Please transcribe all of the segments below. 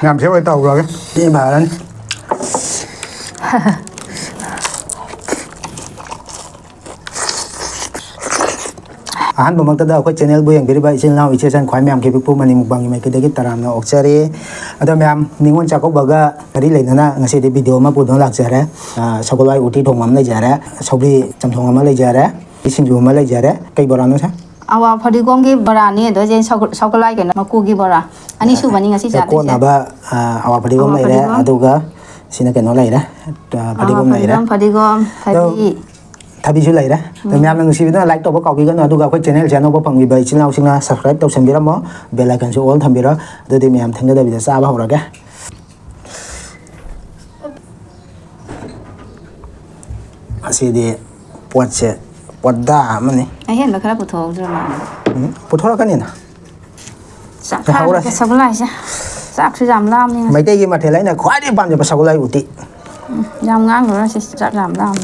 làm xéo cái tàu rồi đi bà lên ahan bumang tada ako channel bu yang biri ba isin lao ichisan khwai myam ke pipu mani mukbang mai ke degi taram na okchari ada myam ningon chako baga kari leinana ngasi de video ma pu don lak jare sakolai uti thong mam lai jare sobri chamthong ma lai jare singju ma lai jare kai borano sa awa phadigom gi bora ni do jen sakolai ke maku gi bora ani su bani ngasi jare ko na ba awa phadigom lai re aduga sina ke no lai re phadigom lai re phadigom thadi Thabi chu lai ra myam nang si na like to ba kawi ga na duga khoi channel channel ba pangwi ba ichinaw singna subscribe to sambira mo bell icon chu all thambira adu de myam thanga da bi da sa ba hora ga asi de potche podda mani ai hen ba khara puthok jra ma puthora ka ni na sa kha ka saglai sa sak su jam lam ni mai te gi ma the lai na khwai de pam je ba saglai uti jam ngang ro si jam lam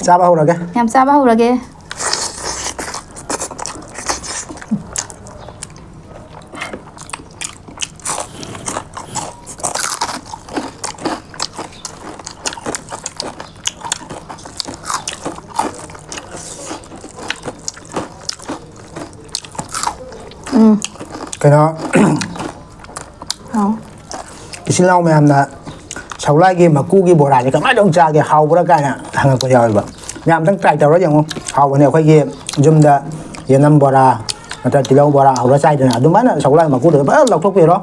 sa ba hora ga yam sa ba hora ge cái đó isin lao myam na saulai gi maku gi bora ni kamai dong cha ge hau bora ka na hang ko yaw ba myam tang try taw ra yang hau ne khoi gi jum da yenam bora ta tilau bora hau ra chai da adu ma na saulai maku de ba lok thok pi ro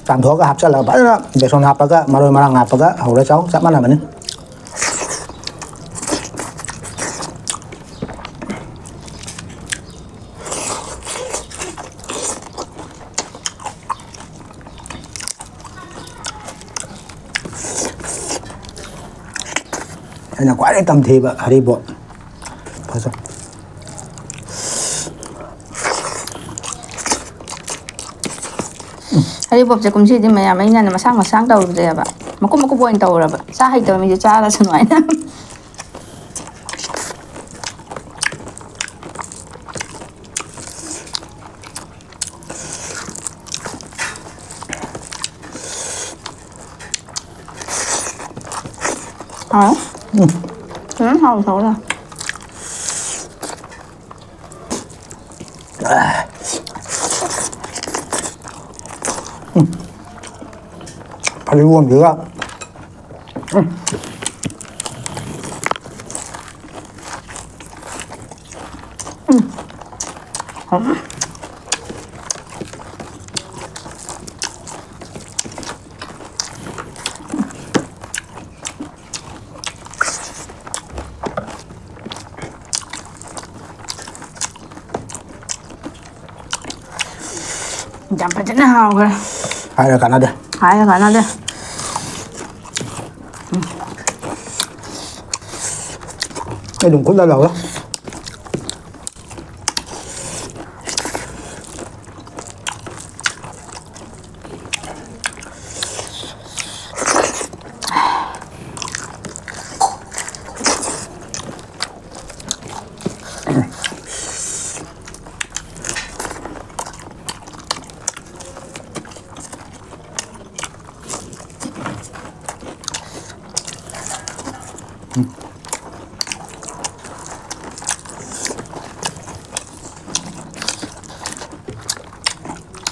tam tho ka hap cha la ba na be son hap ka maroi marang hap ka hau ra chau sa ma na mani là quá để tầm thì vậy đi bộ phải sao hari bob je kumsi di maya mai na masang tau de ba maku boin tau ra ba sa hai tau mi je cha la sunwai na hao thấu rồi phải luôn được không jam pa na hao ka hai là cả nó đây hai là nó đây cái đừng cút ra đầu đó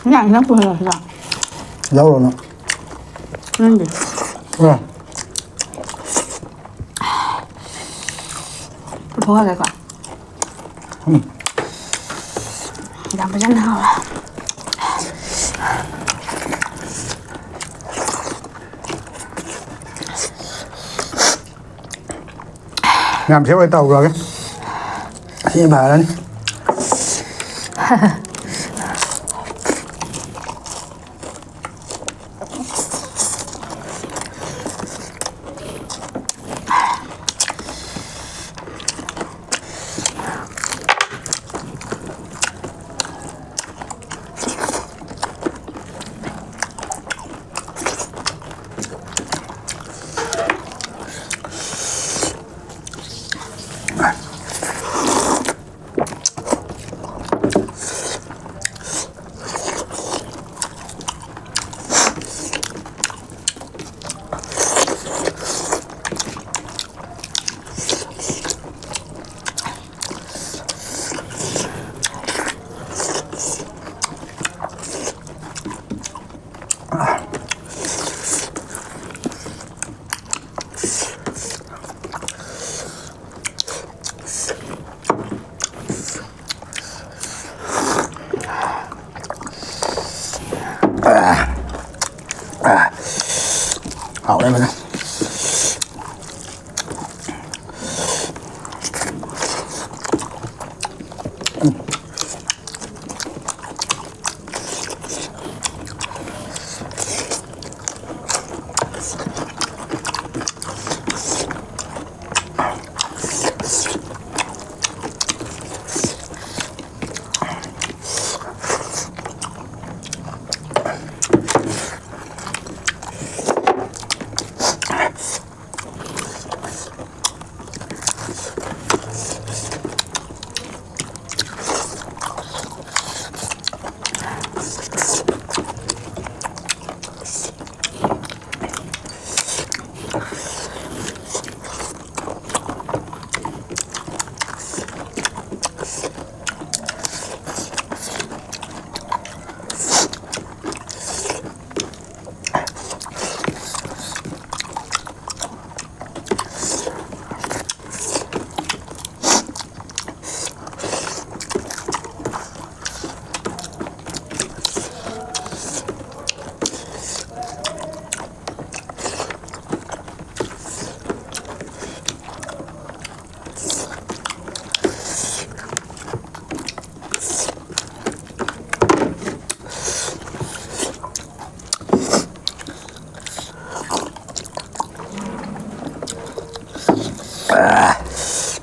nhang nó vừa rồi lâu rồi nó gì rồi thôi rồi con làm cái chân nào làm xéo cái tàu rồi cái bà lên Hảo đấy mà nè.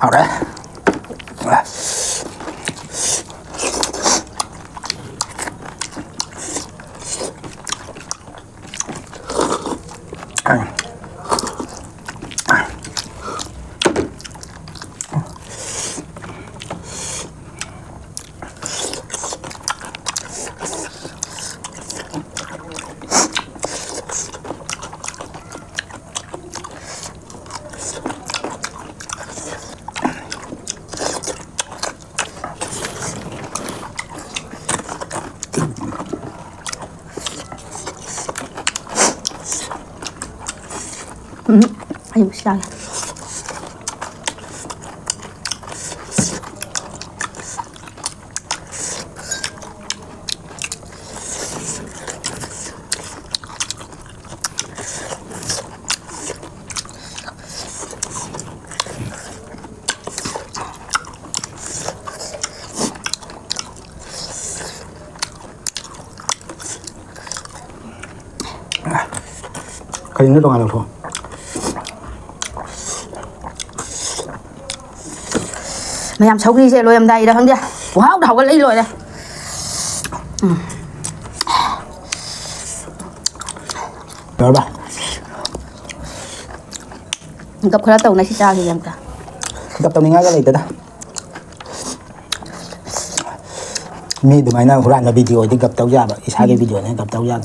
Hảo đấy. Ayo silang. Cái nước đồng ăn được thôi. Mày làm xấu ghi xe lôi em đây đó không chưa? Wow, đầu cái lấy lôi đây. Rồi bà. Gặp cái tàu này sao thì làm ta? Gặp tao ngay cái này đó. Mi tụi mày nào ra là video thì gặp tao ra vậy, sao cái video này gặp tao ra.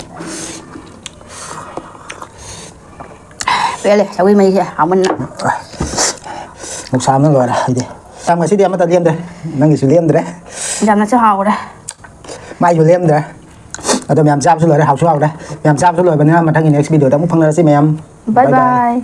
Về đây, xấu ghi mày không mình. Một sao nó rồi đây. Sao mà xí đem nó ta liêm đây, năng cái sự liêm đấy. Làm nó sẽ hào đây. Mai chủ liêm đấy. Tôi mày làm sao số lời đây, học số học đây. Mày làm sao số lời bên mà thằng next video tao muốn phân ra xí mày em. Bye bye.